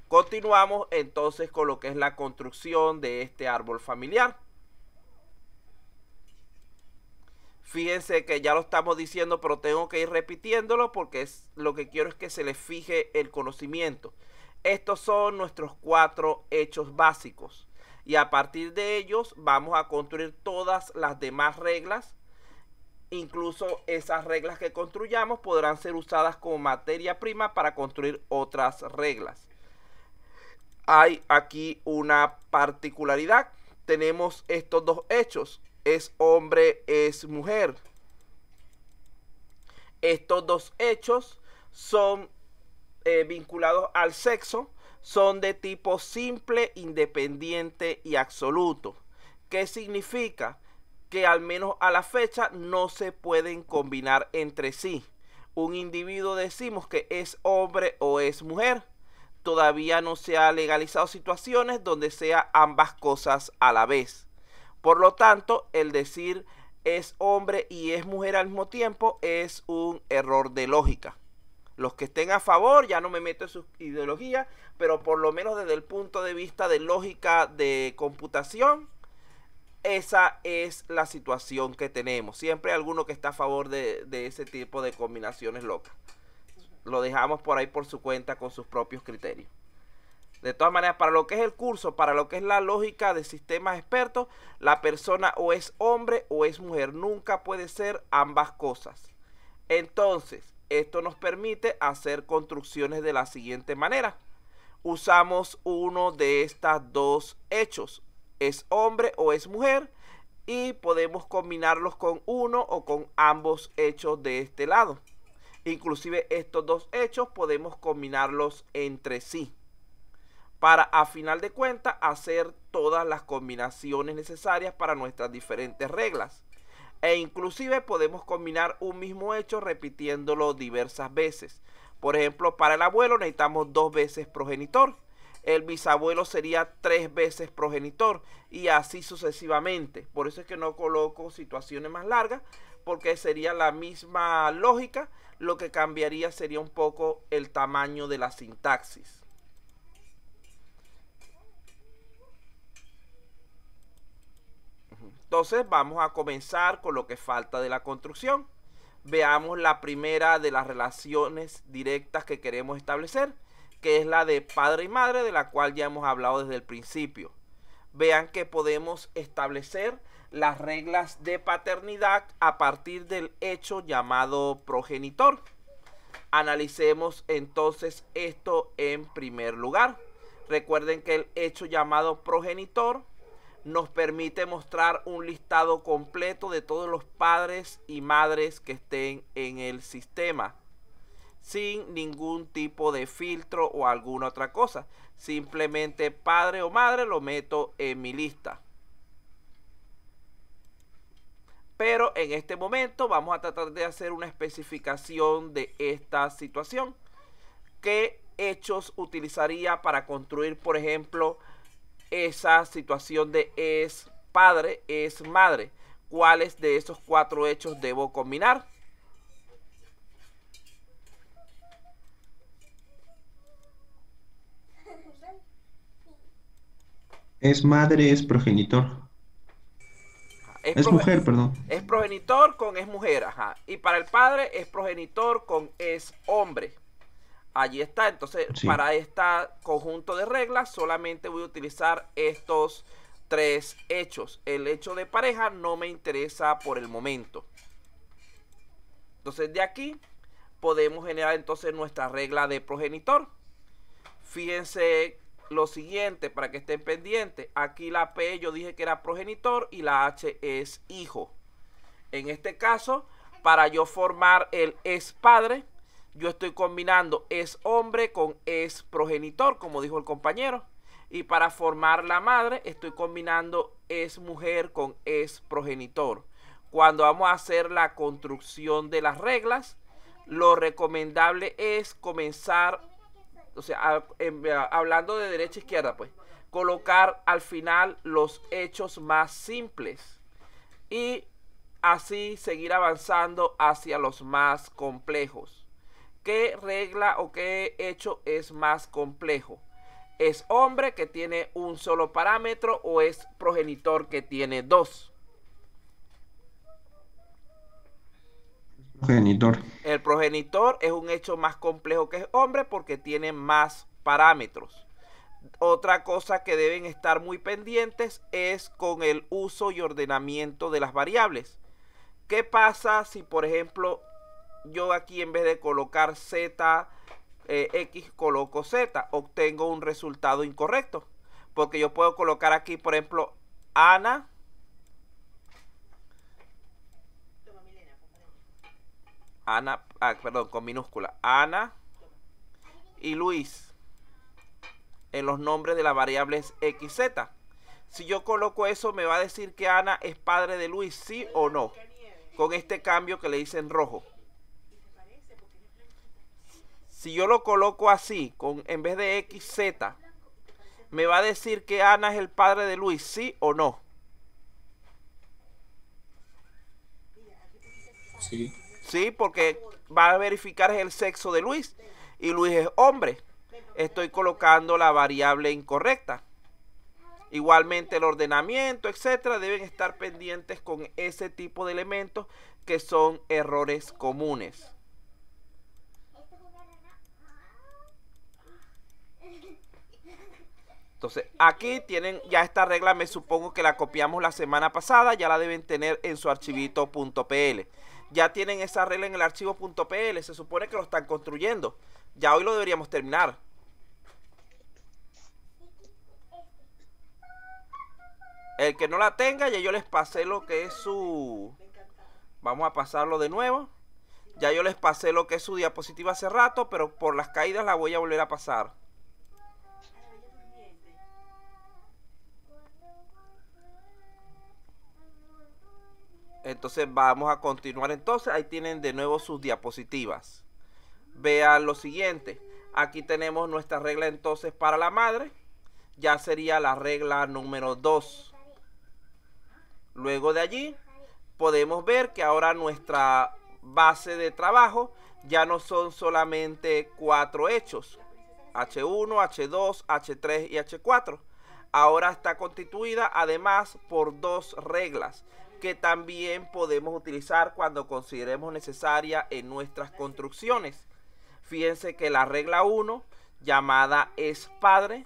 Continuamos entonces con lo que es la construcción de este árbol familiar. Fíjense que ya lo estamos diciendo, pero tengo que ir repitiéndolo porque lo que quiero es que se les fije el conocimiento. Estos son nuestros 4 hechos básicos. Y a partir de ellos vamos a construir todas las demás reglas. Incluso esas reglas que construyamos podrán ser usadas como materia prima para construir otras reglas. Hay aquí una particularidad. Tenemos estos 2 hechos. Es hombre, es mujer. Estos 2 hechos son vinculados al sexo, son de tipo simple, independiente y absoluto. ¿Qué significa? Que al menos a la fecha no se pueden combinar entre sí. Un individuo decimos que es hombre o es mujer. Todavía no se ha legalizado situaciones donde sea ambas cosas a la vez. Por lo tanto, el decir es hombre y es mujer al mismo tiempo es un error de lógica. Los que estén a favor, ya no me meto en su ideología, pero por lo menos desde el punto de vista de lógica de computación, esa es la situación que tenemos. Siempre hay alguno que está a favor de ese tipo de combinaciones locas. Lo dejamos por ahí por su cuenta con sus propios criterios. De todas maneras, para lo que es el curso, para lo que es la lógica de sistemas expertos, la persona o es hombre o es mujer. Nunca puede ser ambas cosas. Entonces, esto nos permite hacer construcciones de la siguiente manera. Usamos uno de estas 2 hechos. Es hombre o es mujer. Y podemos combinarlos con uno o con ambos hechos de este lado. Inclusive estos 2 hechos podemos combinarlos entre sí, para a final de cuentas hacer todas las combinaciones necesarias para nuestras diferentes reglas. E inclusive podemos combinar un mismo hecho repitiéndolo diversas veces. Por ejemplo, para el abuelo necesitamos 2 veces progenitor. El bisabuelo sería 3 veces progenitor y así sucesivamente. Por eso es que no coloco situaciones más largas, porque sería la misma lógica. Lo que cambiaría sería un poco el tamaño de la sintaxis. Entonces vamos a comenzar con lo que falta de la construcción. Veamos la primera de las relaciones directas que queremos establecer, que es la de padre y madre, de la cual ya hemos hablado desde el principio. Vean que podemos establecer las reglas de paternidad a partir del hecho llamado progenitor. Analicemos entonces esto en primer lugar. Recuerden que el hecho llamado progenitor nos permite mostrar un listado completo de todos los padres y madres que estén en el sistema, sin ningún tipo de filtro o alguna otra cosa. Simplemente padre o madre lo meto en mi lista. Pero en este momento vamos a tratar de hacer una especificación de esta situación. ¿Qué hechos utilizaría para construir, por ejemplo, esa situación de es padre, es madre? ¿Cuáles de esos 4 hechos debo combinar? Es madre, es progenitor. Es, Es proge mujer, perdón. es progenitor con es mujer, ajá. Y para el padre es progenitor con es hombre. Allí está. Entonces, Sí. para este conjunto de reglas solamente voy a utilizar estos 3 hechos. El hecho de pareja no me interesa por el momento. Entonces, de aquí podemos generar entonces nuestra regla de progenitor. Fíjense lo siguiente para que estén pendientes. Aquí la P yo dije que era progenitor y la H es hijo. En este caso, para yo formar el es padre, yo estoy combinando es hombre con es progenitor, como dijo el compañero. Y para formar la madre, estoy combinando es mujer con es progenitor. Cuando vamos a hacer la construcción de las reglas, lo recomendable es comenzar, o sea, hablando de derecha a izquierda, pues, colocar al final los hechos más simples y así seguir avanzando hacia los más complejos. ¿Qué regla o qué hecho es más complejo? ¿Es hombre que tiene un solo parámetro o es progenitor que tiene dos? Progenitor. El progenitor es un hecho más complejo que es hombre porque tiene más parámetros. Otra cosa que deben estar muy pendientes es con el uso y ordenamiento de las variables. ¿Qué pasa si, por ejemplo, yo aquí en vez de colocar z, x coloco z? Obtengo un resultado incorrecto. Porque yo puedo colocar aquí, por ejemplo, Ana. Ana, perdón, con minúscula. Ana y Luis en los nombres de las variables x, z. Si yo coloco eso, me va a decir que Ana es padre de Luis, ¿sí o no? Con este cambio que le hice en rojo. Si yo lo coloco así, en vez de x, z, me va a decir que Ana es el padre de Luis, ¿sí o no? Sí. Sí, porque va a verificar el sexo de Luis. Y Luis es hombre. Estoy colocando la variable incorrecta. Igualmente el ordenamiento, etcétera, deben estar pendientes con ese tipo de elementos que son errores comunes. Entonces, aquí tienen ya esta regla, me supongo que la copiamos la semana pasada, ya la deben tener en su archivito .pl. Ya tienen esa regla en el archivo .pl, se supone que lo están construyendo. Ya hoy lo deberíamos terminar. El que no la tenga, ya yo les pasé lo que es su... Vamos a pasarlo de nuevo. Ya yo les pasé lo que es su diapositiva hace rato, pero por las caídas la voy a volver a pasar. Entonces vamos a continuar entonces. Ahí tienen de nuevo sus diapositivas. Vean lo siguiente. Aquí tenemos nuestra regla entonces para la madre. Ya sería la regla número 2. Luego de allí podemos ver que ahora nuestra base de trabajo ya no son solamente 4 hechos. H1, H2, H3 y H4. Ahora está constituida además por 2 reglas que también podemos utilizar cuando consideremos necesaria en nuestras construcciones. Fíjense que la regla 1, llamada es padre,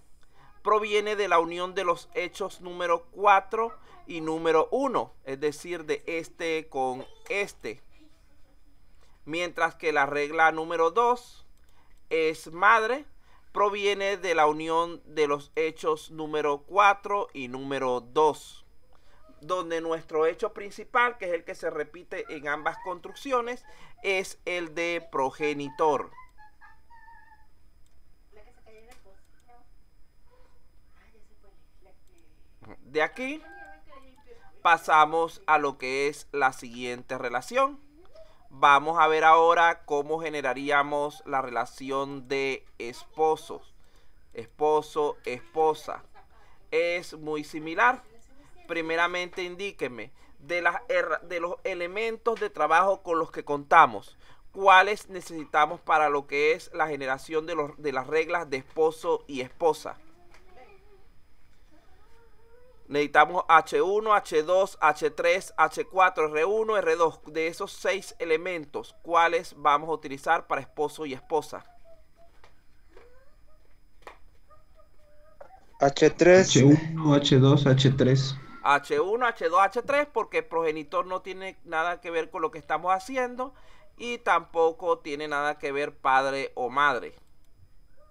proviene de la unión de los hechos número 4 y número 1, es decir, de este con este. Mientras que la regla número 2, es madre, proviene de la unión de los hechos número 4 y número 2. Donde nuestro hecho principal, que es el que se repite en ambas construcciones, es el de progenitor. De aquí pasamos a lo que es la siguiente relación. Vamos a ver ahora cómo generaríamos la relación de esposos. Esposo, esposa. Es muy similar. Primeramente indíquenme de los elementos de trabajo con los que contamos, cuáles necesitamos para lo que es la generación de las reglas de esposo y esposa. Necesitamos H1, H2, H3, H4, R1, R2. De esos 6 elementos, ¿cuáles vamos a utilizar para esposo y esposa? H3. H1, H2, H3. H1, H2, H3, porque el progenitor no tiene nada que ver con lo que estamos haciendo y tampoco tiene nada que ver padre o madre.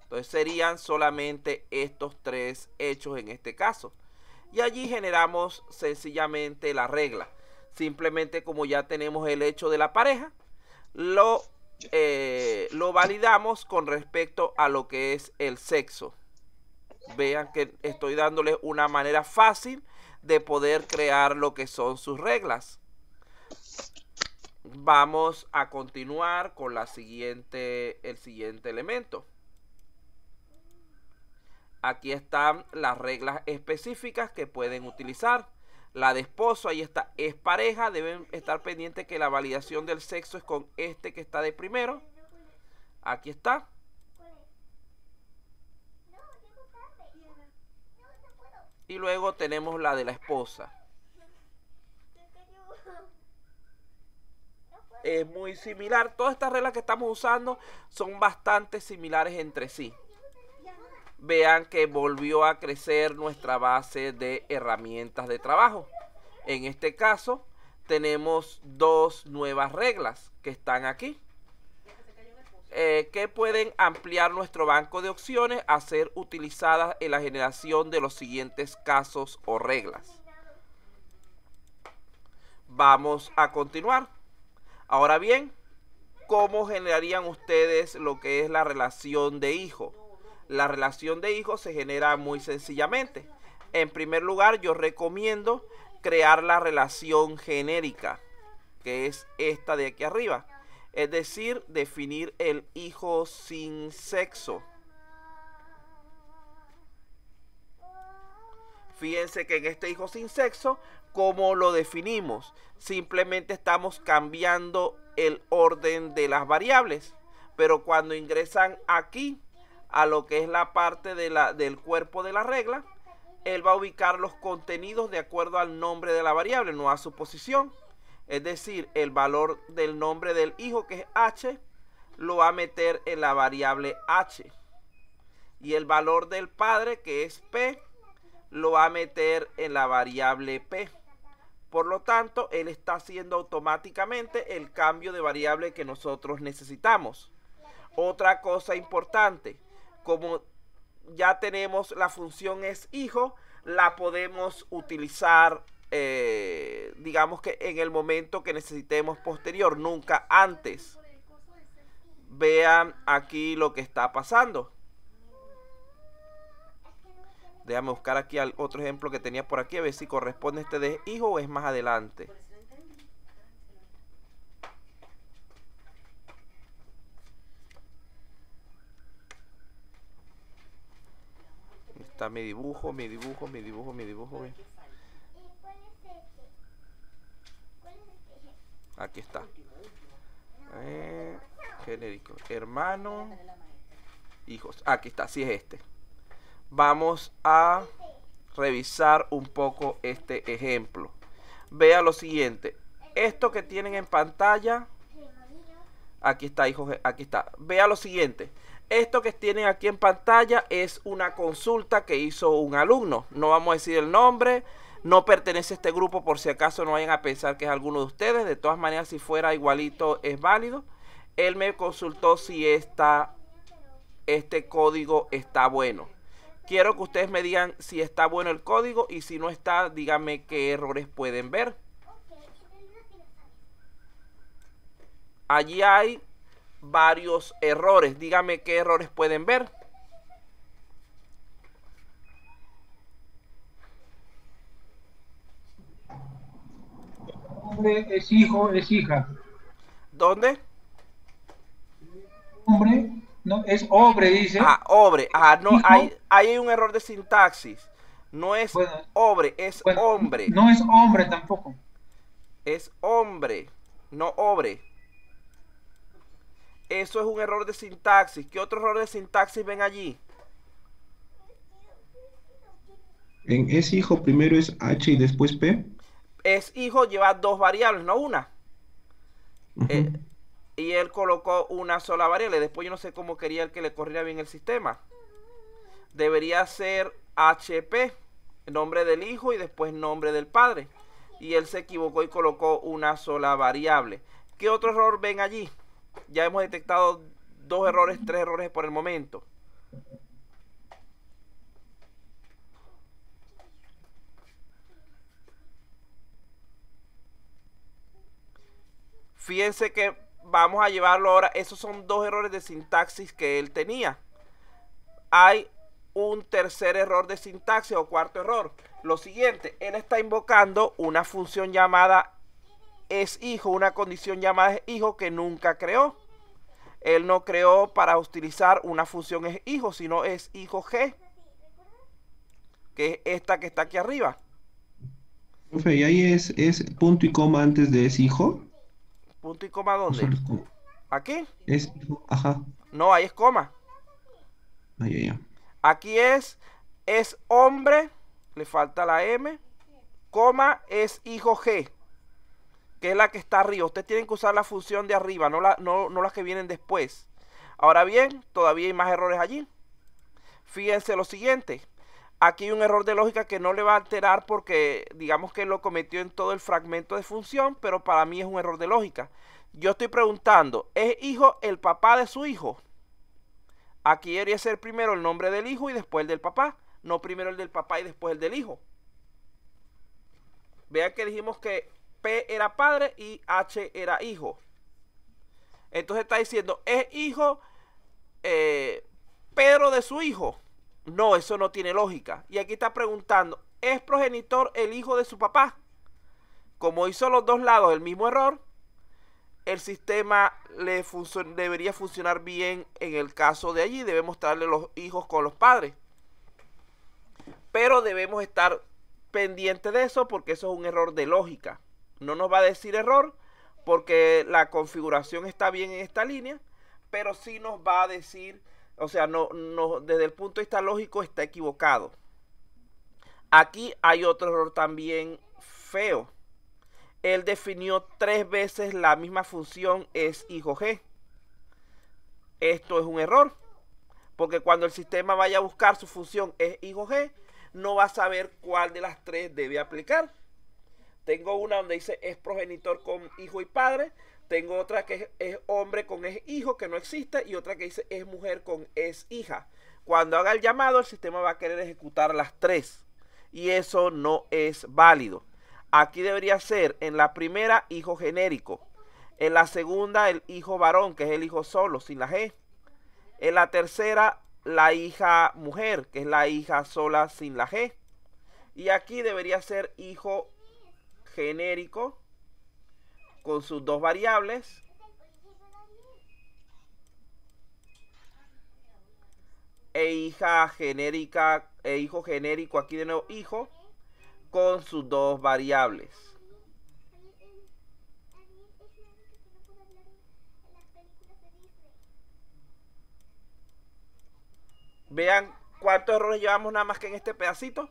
Entonces serían solamente estos 3 hechos en este caso. Y allí generamos sencillamente la regla. Simplemente como ya tenemos el hecho de la pareja, lo validamos con respecto a lo que es el sexo. Vean que estoy dándoles una manera fácil de poder crear lo que son sus reglas. Vamos a continuar con el siguiente elemento. Aquí están las reglas específicas que pueden utilizar. La de esposo, ahí está, es pareja. Deben estar pendientes que la validación del sexo es con este que está de primero. Aquí está. Y luego tenemos la de la esposa. Es muy similar. Todas estas reglas que estamos usando son bastante similares entre sí. Vean que volvió a crecer nuestra base de herramientas de trabajo. En este caso tenemos dos nuevas reglas que están aquí, que pueden ampliar nuestro banco de opciones a ser utilizadas en la generación de los siguientes casos o reglas. Vamos a continuar. Ahora bien, ¿cómo generarían ustedes lo que es la relación de hijo? La relación de hijo se genera muy sencillamente. En primer lugar, yo recomiendo crear la relación genérica, que es esta de aquí arriba. Es decir, definir el hijo sin sexo. Fíjense que en este hijo sin sexo, ¿cómo lo definimos? Simplemente estamos cambiando el orden de las variables. Pero cuando ingresan aquí, a lo que es la parte del cuerpo de la regla, él va a ubicar los contenidos de acuerdo al nombre de la variable, no a su posición. Es decir, el valor del nombre del hijo, que es h, lo va a meter en la variable h. Y el valor del padre, que es p, lo va a meter en la variable p. Por lo tanto, él está haciendo automáticamente el cambio de variable que nosotros necesitamos. Otra cosa importante, como ya tenemos la función es hijo, la podemos utilizar, digamos que en el momento que necesitemos posterior, nunca antes. Vean aquí lo que está pasando. Déjame buscar aquí otro ejemplo que tenía por aquí, a ver si corresponde este de hijo o es más adelante. Está mi dibujo. Aquí está. Genérico. Hermano. Hijos. Aquí está, sí es este. Vamos a revisar un poco este ejemplo. Vea lo siguiente. Esto que tienen en pantalla. Aquí está, hijos. Aquí está. Vea lo siguiente. Esto que tienen aquí en pantalla es una consulta que hizo un alumno. No vamos a decir el nombre. No pertenece a este grupo por si acaso no vayan a pensar que es alguno de ustedes. De todas maneras, si fuera igualito es válido. Él me consultó si este código está bueno. Quiero que ustedes me digan si está bueno el código y si no está, díganme qué errores pueden ver. Allí hay varios errores. Díganme qué errores pueden ver. Hombre es hijo, es hija. ¿Dónde? Hombre, no, es hombre, dice. Ah, hombre. Ah, no, Hijo. hay un error de sintaxis. No es Bueno, hombre, es bueno, hombre. no es hombre tampoco. Es hombre, no hombre. Eso es un error de sintaxis. ¿Qué otro error de sintaxis ven allí? En es hijo primero es H y después P. Es hijo, lleva dos variables, no una. Ujú. Y él colocó una sola variable. Después yo no sé cómo quería él que le corriera bien el sistema. Debería ser HP, nombre del hijo y después nombre del padre. Y él se equivocó y colocó una sola variable. ¿Qué otro error ven allí? Ya hemos detectado dos errores, tres errores por el momento. Fíjense que vamos a llevarlo ahora. Esos son dos errores de sintaxis que él tenía. Hay un tercer error de sintaxis o cuarto error. Lo siguiente, él está invocando una función llamada es hijo, una condición llamada es hijo que nunca creó. Él no creó para utilizar una función es hijo, sino es hijo G, que es esta que está aquí arriba. Profe, ¿y ahí es punto y coma antes de es hijo? Punto y coma, ¿O ¿dónde? solo es coma? ¿Aquí? Es hijo, ajá. No, ahí es coma. Ahí, ya. Aquí es hombre le falta la M, coma, es hijo G, que es la que está arriba. Ustedes tienen que usar la función de arriba, no las que vienen después. Ahora bien, todavía hay más errores allí. Fíjense lo siguiente. Aquí hay un error de lógica que no le va a alterar porque digamos que lo cometió en todo el fragmento de función, pero para mí es un error de lógica. Yo estoy preguntando, ¿es hijo el papá de su hijo? Aquí debería ser primero el nombre del hijo y después el del papá, no primero el del papá y después el del hijo. Vean que dijimos que P era padre y H era hijo. Entonces está diciendo, ¿es hijo Pedro de su hijo? No, eso no tiene lógica. Y aquí está preguntando, ¿es progenitor el hijo de su papá? Como hizo los dos lados el mismo error, el sistema debería funcionar bien en el caso de allí. Debemos mostrarle los hijos con los padres. Pero debemos estar pendientes de eso porque eso es un error de lógica. No nos va a decir error porque la configuración está bien en esta línea, pero sí nos va a decir, o sea, desde el punto de vista lógico está equivocado. Aquí hay otro error también feo. Él definió 3 veces la misma función es hijo G. Esto es un error, porque cuando el sistema vaya a buscar su función es hijo G, no va a saber cuál de las 3 debe aplicar. Tengo una donde dice es progenitor con hijo y padre, tengo otra que es hombre con es hijo, que no existe, y otra que dice es mujer con es hija. Cuando haga el llamado, el sistema va a querer ejecutar las 3, y eso no es válido. Aquí debería ser en la primera hijo genérico, en la segunda el hijo varón, que es el hijo solo, sin la G, en la tercera la hija mujer, que es la hija sola, sin la G, y aquí debería ser hijo genérico con sus 2 variables e hija genérica e hijo genérico, aquí de nuevo hijo con sus 2 variables. Vean cuántos errores llevamos nada más que en este pedacito.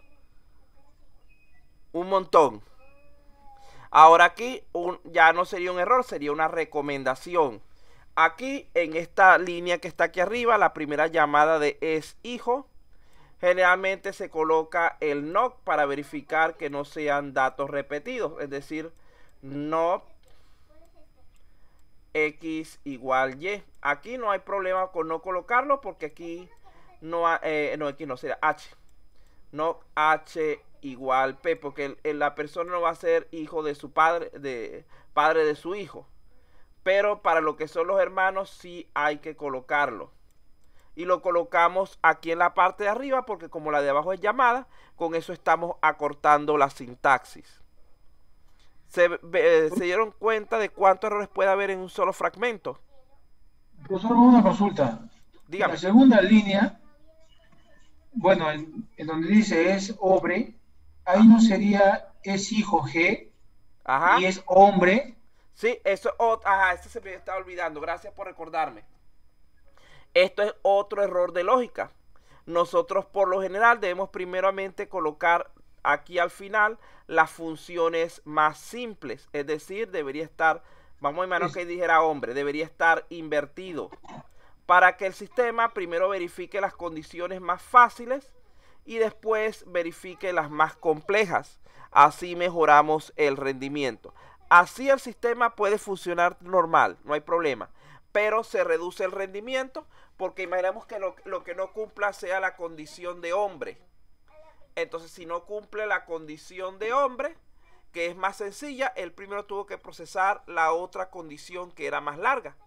Un montón. Ahora aquí ya no sería un error, sería una recomendación. Aquí en esta línea que está aquí arriba, la primera llamada de es hijo, generalmente se coloca el NOC para verificar que no sean datos repetidos, es decir, NOC X igual Y. Aquí no hay problema con no colocarlo porque aquí no, X no, sería H. NOC H igual P, porque la persona no va a ser hijo de su padre, padre de su hijo. Pero para lo que son los hermanos sí hay que colocarlo. Y lo colocamos aquí en la parte de arriba porque como la de abajo es llamada, con eso estamos acortando la sintaxis. ¿Se dieron cuenta de cuántos errores puede haber en un solo fragmento? Profesor, una consulta. Dígame. En la segunda línea, bueno, en donde dice es hombre, ahí no sería es hijo G. Ajá. Y es hombre. Sí, eso, ajá, eso se me estaba olvidando. Gracias por recordarme. Esto es otro error de lógica. Nosotros por lo general debemos primeramente colocar aquí al final las funciones más simples. Es decir, debería estar, vamos a imaginar que dijera hombre, debería estar invertido. Para que el sistema primero verifique las condiciones más fáciles y después verifique las más complejas. Así mejoramos el rendimiento. Así el sistema puede funcionar normal, no hay problema. Pero se reduce el rendimiento porque imaginemos que lo que no cumpla sea la condición de hombre. Entonces, si no cumple la condición de hombre, que es más sencilla, él primero tuvo que procesar la otra condición que era más larga.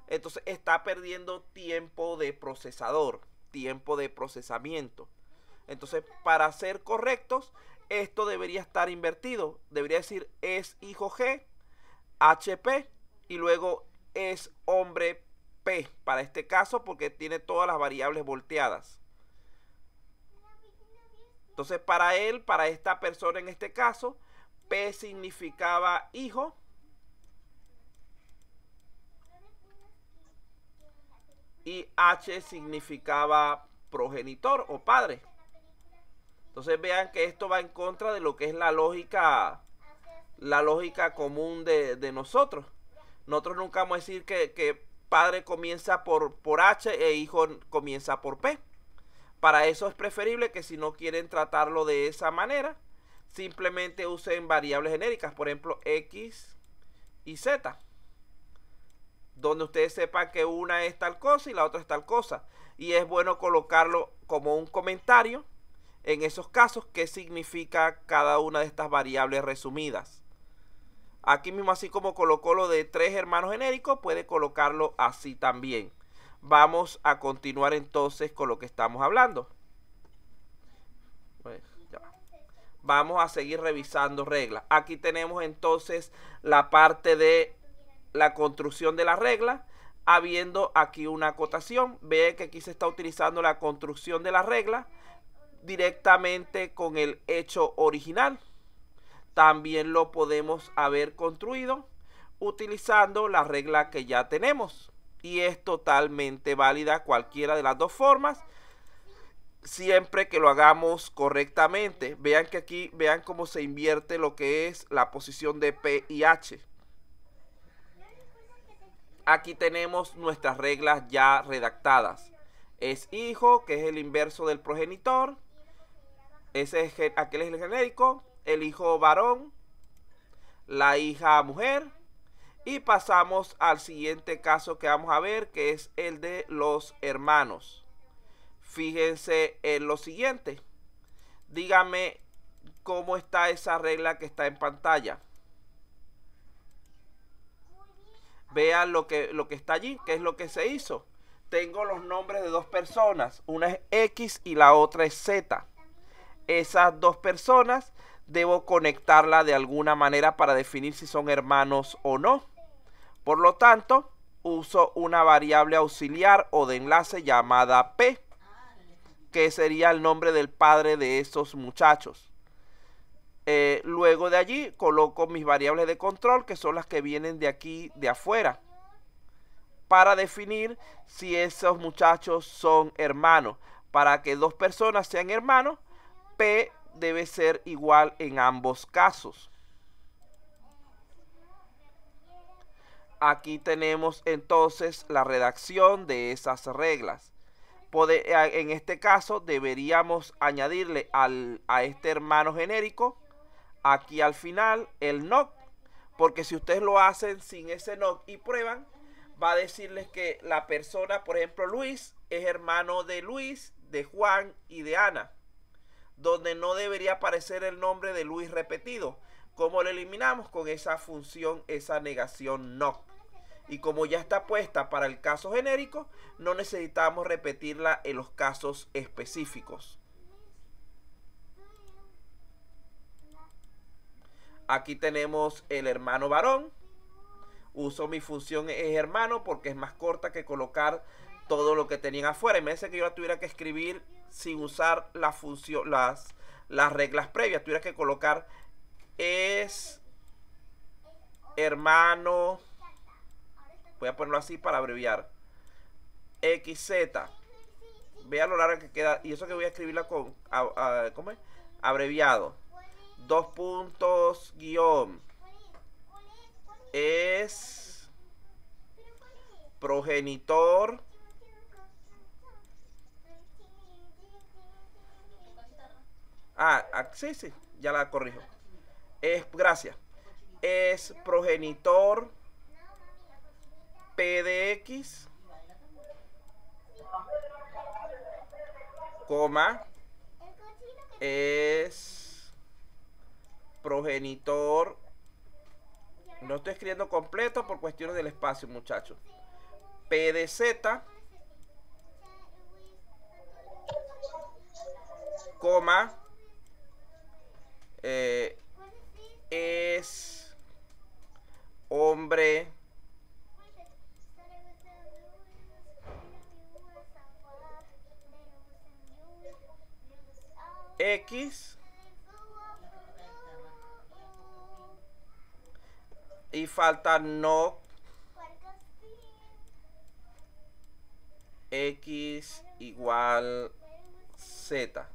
Entonces, está perdiendo tiempo de procesador, tiempo de procesamiento. Entonces, para ser correctos, esto debería estar invertido. Debería decir es hijo G, HP, y luego es hombre P, para este caso, porque tiene todas las variables volteadas. Entonces, para él, para esta persona en este caso, P significaba hijo. Y H significaba progenitor o padre. Entonces vean que esto va en contra de lo que es la lógica común de nosotros. Nosotros nunca vamos a decir que padre comienza por H e hijo comienza por P. Para eso es preferible que si no quieren tratarlo de esa manera, simplemente usen variables genéricas, por ejemplo X y Z, donde ustedes sepan que una es tal cosa y la otra es tal cosa. Y es bueno colocarlo como un comentario en esos casos, qué significa cada una de estas variables resumidas. Aquí mismo, así como colocó lo de 3 hermanos genéricos, puede colocarlo así también. Vamos a continuar entonces con lo que estamos hablando. Pues, ya. Vamos a seguir revisando reglas. Aquí tenemos entonces la parte de la construcción de la regla, habiendo aquí una acotación. Ve que aquí se está utilizando la construcción de la regla directamente con el hecho original. También lo podemos haber construido utilizando la regla que ya tenemos, y es totalmente válida cualquiera de las dos formas, siempre que lo hagamos correctamente. Vean que aquí, vean cómo se invierte lo que es la posición de P y H. Aquí tenemos nuestras reglas ya redactadas. Es hijo, que es el inverso del progenitor. Aquel es el genérico. El hijo varón, la hija mujer, y pasamos al siguiente caso que vamos a ver, que es el de los hermanos. Fíjense en lo siguiente. Díganme cómo está esa regla que está en pantalla. Vean lo que está allí, qué es lo que se hizo. Tengo los nombres de dos personas, una es X y la otra es Z. Esas dos personas debo conectarla de alguna manera para definir si son hermanos o no. Por lo tanto, uso una variable auxiliar o de enlace llamada P, que sería el nombre del padre de esos muchachos. Luego de allí coloco mis variables de control, que son las que vienen de aquí de afuera, para definir si esos muchachos son hermanos. Para que dos personas sean hermanos, P debe ser igual en ambos casos. Aquí tenemos entonces la redacción de esas reglas. En este caso deberíamos añadirle a este hermano genérico aquí al final el NOC, porque si ustedes lo hacen sin ese NOC y prueban, va a decirles que la persona, por ejemplo Luis, es hermano de Luis, de Juan y de Ana, donde no debería aparecer el nombre de Luis repetido. ¿Cómo lo eliminamos? Con esa función, esa negación NOC. Y como ya está puesta para el caso genérico, no necesitamos repetirla en los casos específicos. Aquí tenemos el hermano varón. Uso mi función es hermano porque es más corta que colocar todo lo que tenían afuera. Imagínense que yo la tuviera que escribir sin usar la función, las reglas previas. Tuviera que colocar es hermano, voy a ponerlo así para abreviar, XZ. Vean lo larga que queda, y eso que voy a escribirla con ¿cómo es? Abreviado. 2 puntos guión es progenitor sí, ya la corrijo. Gracias. Es progenitor P de X, coma, es progenitor, no estoy escribiendo completo por cuestiones del espacio, muchachos, P de Z, coma, es hombre X y falta no X igual Z.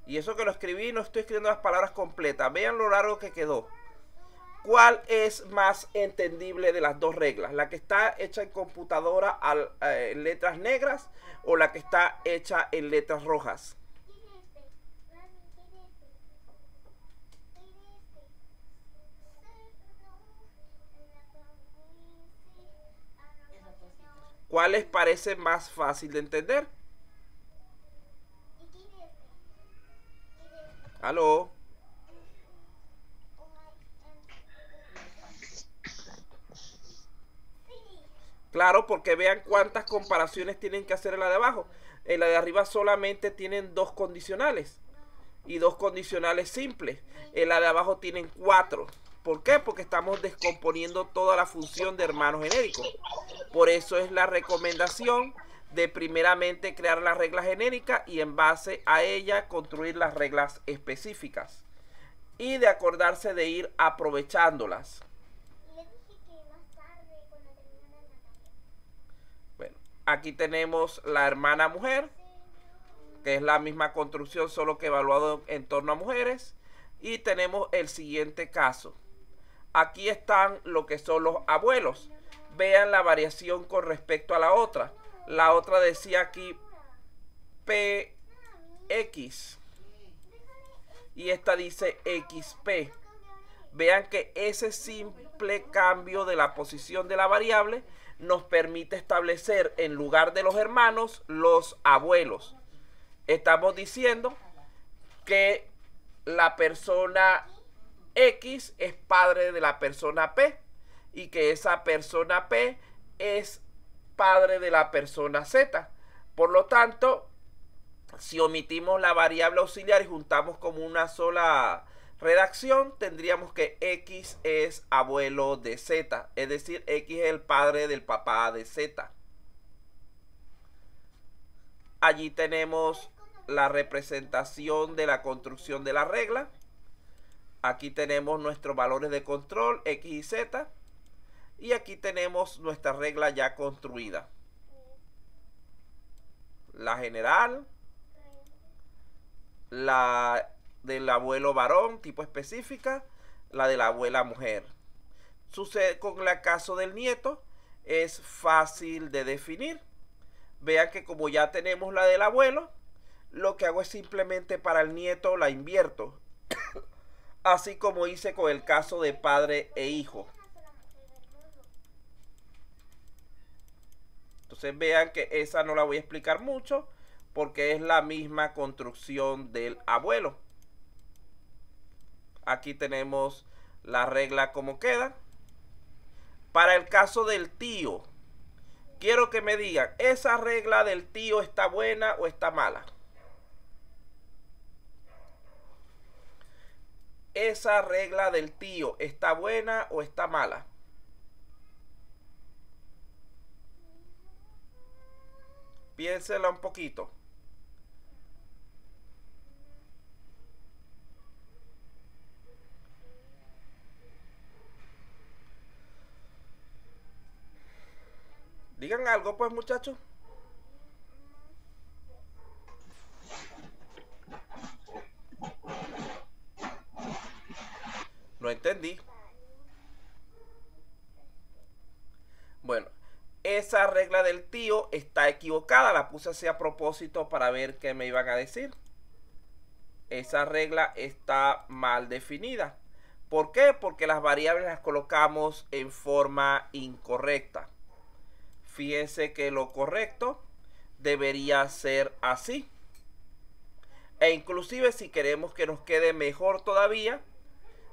Y eso que lo escribí, no estoy escribiendo las palabras completas. Vean lo largo que quedó. ¿Cuál es más entendible de las dos reglas? ¿La que está hecha en computadora en letras negras o la que está hecha en letras rojas? ¿Cuál les parece más fácil de entender? ¿Aló? Claro, porque vean cuántas comparaciones tienen que hacer en la de abajo. En la de arriba solamente tienen 2 condicionales. Y 2 condicionales simples. En la de abajo tienen 4. ¿Por qué? Porque estamos descomponiendo toda la función de hermano genérico. Por eso es la recomendación de primeramente crear la regla genérica y en base a ella construir las reglas específicas. Y de acordarse de ir aprovechándolas. Bueno, aquí tenemos la hermana mujer, que es la misma construcción, solo que evaluado en torno a mujeres. Y tenemos el siguiente caso. Aquí están lo que son los abuelos. Vean la variación con respecto a la otra. La otra decía aquí PX. Y esta dice XP. Vean que ese simple cambio de la posición de la variable nos permite establecer en lugar de los hermanos los abuelos. Estamos diciendo que la persona X es padre de la persona P y que esa persona P es padre de la persona Z. Por lo tanto, si omitimos la variable auxiliar y juntamos como una sola redacción, tendríamos que X es abuelo de Z, es decir, X es el padre del papá de Z. Allí tenemos la representación de la construcción de la regla. Aquí tenemos nuestros valores de control X y Z. Y aquí tenemos nuestra regla ya construida. La general. La del abuelo varón, tipo específica. La de la abuela mujer. Sucede con el caso del nieto. Es fácil de definir. Vean que como ya tenemos la del abuelo, lo que hago es simplemente para el nieto la invierto. Así como hice con el caso de padre e hijo. Entonces vean que esa no la voy a explicar mucho porque es la misma construcción del abuelo. Aquí tenemos la regla como queda. Para el caso del tío, quiero que me digan, ¿esa regla del tío está buena o está mala? ¿Esa regla del tío está buena o está mala? Piénsela un poquito. Digan algo pues, muchachos. No entendí. Bueno, esa regla del tío está equivocada. La puse así a propósito para ver qué me iban a decir. Esa regla está mal definida. ¿Por qué? Porque las variables las colocamos en forma incorrecta. Fíjense que lo correcto debería ser así. E inclusive si queremos que nos quede mejor todavía,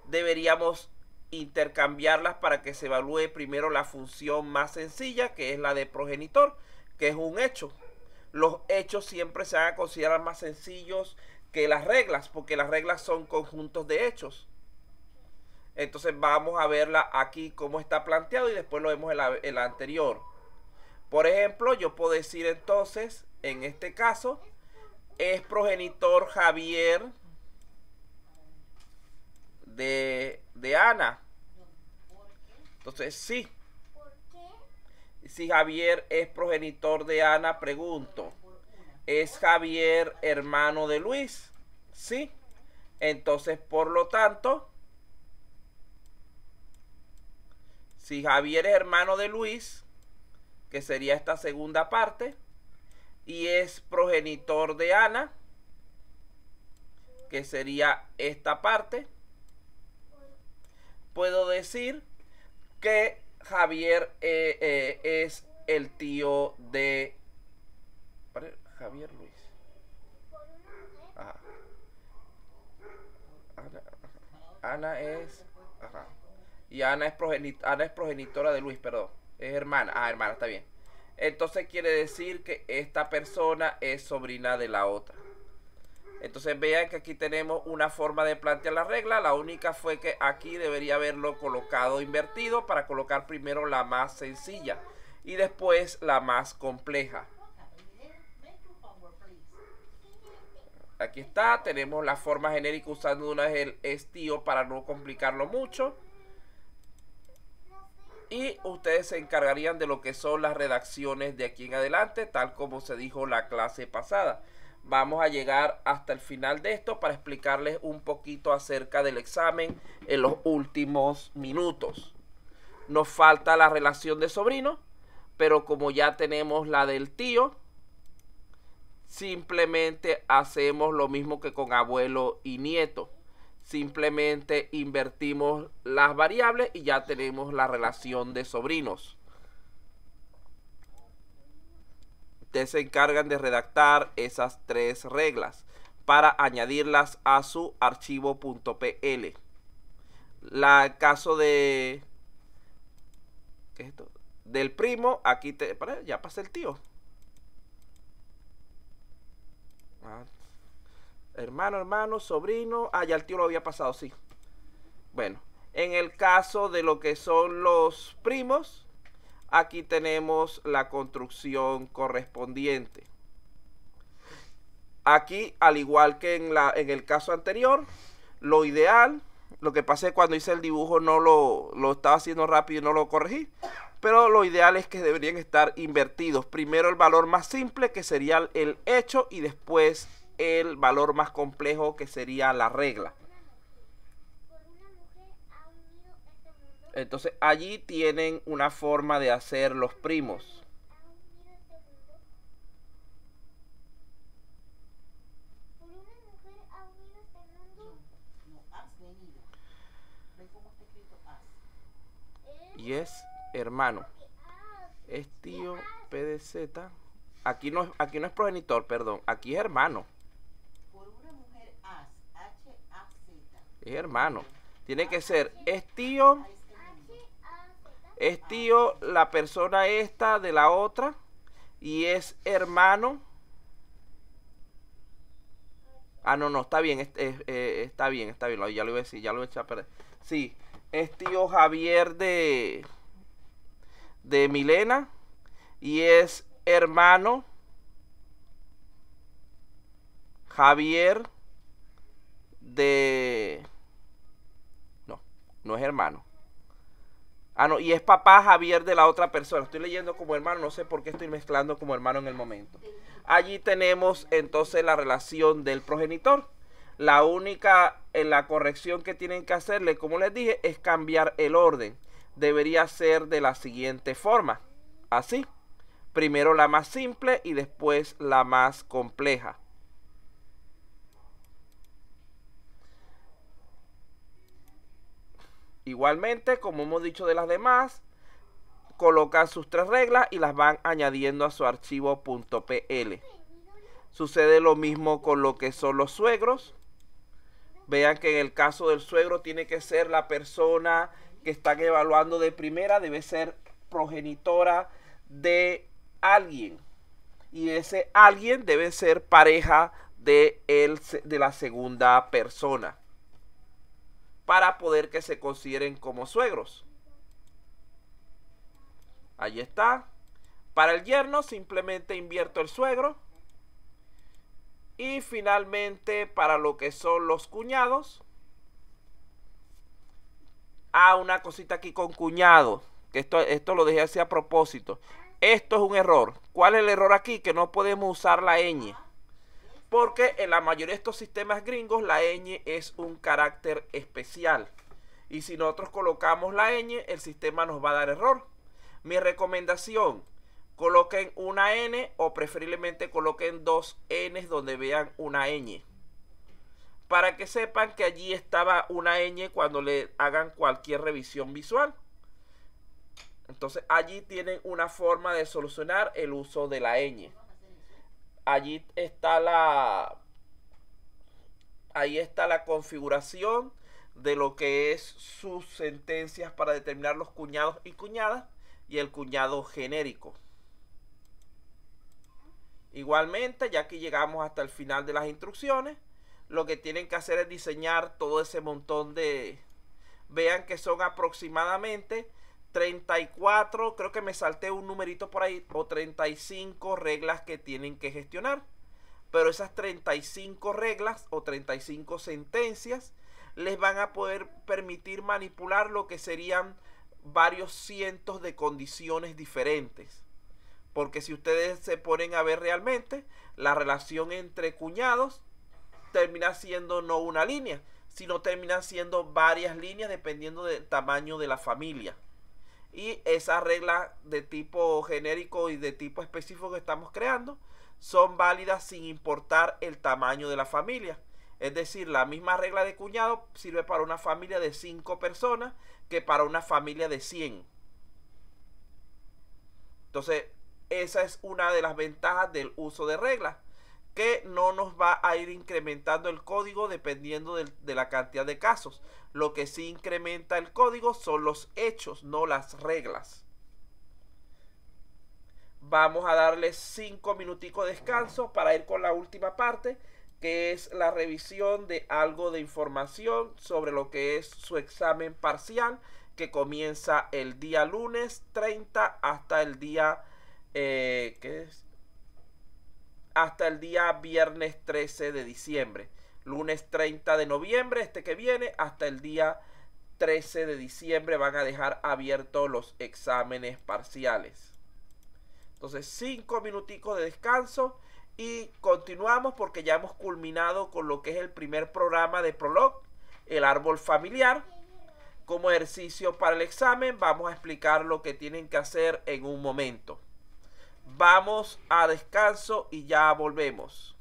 deberíamos intercambiarlas para que se evalúe primero la función más sencilla, que es la de progenitor, que es un hecho. Los hechos siempre se van a considerar más sencillos que las reglas, porque las reglas son conjuntos de hechos. Entonces vamos a verla aquí cómo está planteado y después lo vemos en la anterior. Por ejemplo, yo puedo decir entonces, en este caso, es progenitor Javier de Ana. Entonces sí. Si Javier es progenitor de Ana, pregunto, ¿es Javier hermano de Luis? ¿Sí? Entonces, por lo tanto, si Javier es hermano de Luis, que sería esta segunda parte, y es progenitor de Ana, que sería esta parte, puedo decir que Javier es el tío de Javier Luis. Ajá. Ana es... Ajá. Y Ana es progenitora de Luis, perdón. Es hermana. Ah, hermana, está bien. Entonces quiere decir que esta persona es sobrina de la otra. Entonces vean que aquí tenemos una forma de plantear la regla. La única fue que aquí debería haberlo colocado invertido para colocar primero la más sencilla y después la más compleja. Aquí está, tenemos la forma genérica usando una vez el es tío para no complicarlo mucho. Y ustedes se encargarían de lo que son las redacciones de aquí en adelante, tal como se dijo la clase pasada. Vamos a llegar hasta el final de esto para explicarles un poquito acerca del examen en los últimos minutos. Nos falta la relación de sobrino, pero como ya tenemos la del tío, simplemente hacemos lo mismo que con abuelo y nieto. Simplemente invertimos las variables y ya tenemos la relación de sobrinos. Ustedes se encargan de redactar esas tres reglas para añadirlas a su archivo .pl. El caso de... ¿qué es esto? Del primo, aquí ya pasé el tío. Hermano, sobrino. Ah, ya el tío lo había pasado, sí. Bueno, en el caso de lo que son los primos, aquí tenemos la construcción correspondiente. Aquí, al igual que en el caso anterior, lo ideal, lo que pasé cuando hice el dibujo no lo estaba haciendo rápido y no lo corregí, pero lo ideal es que deberían estar invertidos. Primero el valor más simple, que sería el hecho, y después el valor más complejo, que sería la regla. Entonces allí tienen una forma de hacer los primos. Y es hermano. Es tío PDZ. Aquí no es progenitor, perdón. Aquí es hermano. Es hermano. Tiene que ser, es tío la persona esta de la otra, y es hermano. Ah, no, está bien, está bien, ya lo iba a decir, ya lo he echado a perder. Sí, es tío Javier de Milena, y es hermano Javier de... No es hermano. Ah, no, y es papá Javier de la otra persona. Estoy leyendo como hermano, no sé por qué estoy mezclando como hermano en el momento. Allí tenemos entonces la relación del progenitor. La única en la corrección que tienen que hacerle, como les dije, es cambiar el orden. Debería ser de la siguiente forma. Así. Primero la más simple y después la más compleja. Igualmente, como hemos dicho de las demás, colocan sus tres reglas y las van añadiendo a su archivo .pl. Sucede lo mismo con lo que son los suegros. Vean que en el caso del suegro tiene que ser la persona que están evaluando de primera, debe ser progenitora de alguien. Y ese alguien debe ser pareja de la segunda persona, para poder que se consideren como suegros. Ahí está. Para el yerno simplemente invierto el suegro. Y finalmente para lo que son los cuñados. Ah, una cosita aquí con cuñado, que esto lo dejé así a propósito. Esto es un error. ¿Cuál es el error aquí? Que no podemos usar la ñ. Porque en la mayoría de estos sistemas gringos la ñ es un carácter especial. Y si nosotros colocamos la ñ, el sistema nos va a dar error. Mi recomendación, coloquen una n o preferiblemente coloquen dos n's donde vean una ñ. Para que sepan que allí estaba una ñ cuando le hagan cualquier revisión visual. Entonces allí tienen una forma de solucionar el uso de la ñ. Allí está la configuración de lo que es sus sentencias para determinar los cuñados y cuñadas y el cuñado genérico. Igualmente, ya que llegamos hasta el final de las instrucciones, lo que tienen que hacer es diseñar todo ese montón de... Vean que son aproximadamente 34, creo que me salté un numerito por ahí, o 35 reglas que tienen que gestionar. Pero esas 35 reglas o 35 sentencias les van a poder permitir manipular lo que serían varios cientos de condiciones diferentes. Porque si ustedes se ponen a ver realmente, la relación entre cuñados termina siendo no una línea, sino termina siendo varias líneas dependiendo del tamaño de la familia. Y esas reglas de tipo genérico y de tipo específico que estamos creando son válidas sin importar el tamaño de la familia. Es decir, la misma regla de cuñado sirve para una familia de 5 personas que para una familia de 100. Entonces, esa es una de las ventajas del uso de reglas, que no nos va a ir incrementando el código dependiendo de la cantidad de casos. Lo que sí incrementa el código son los hechos, no las reglas. Vamos a darle 5 minuticos de descanso para ir con la última parte, que es la revisión de algo de información sobre lo que es su examen parcial, que comienza el día lunes 30 hasta el día hasta el día viernes 13 de diciembre. Lunes 30 de noviembre, este que viene, hasta el día 13 de diciembre van a dejar abiertos los exámenes parciales. Entonces 5 minuticos de descanso y continuamos porque ya hemos culminado con lo que es el primer programa de Prolog, el árbol familiar. Como ejercicio para el examen vamos a explicar lo que tienen que hacer en un momento. Vamos a descanso y ya volvemos.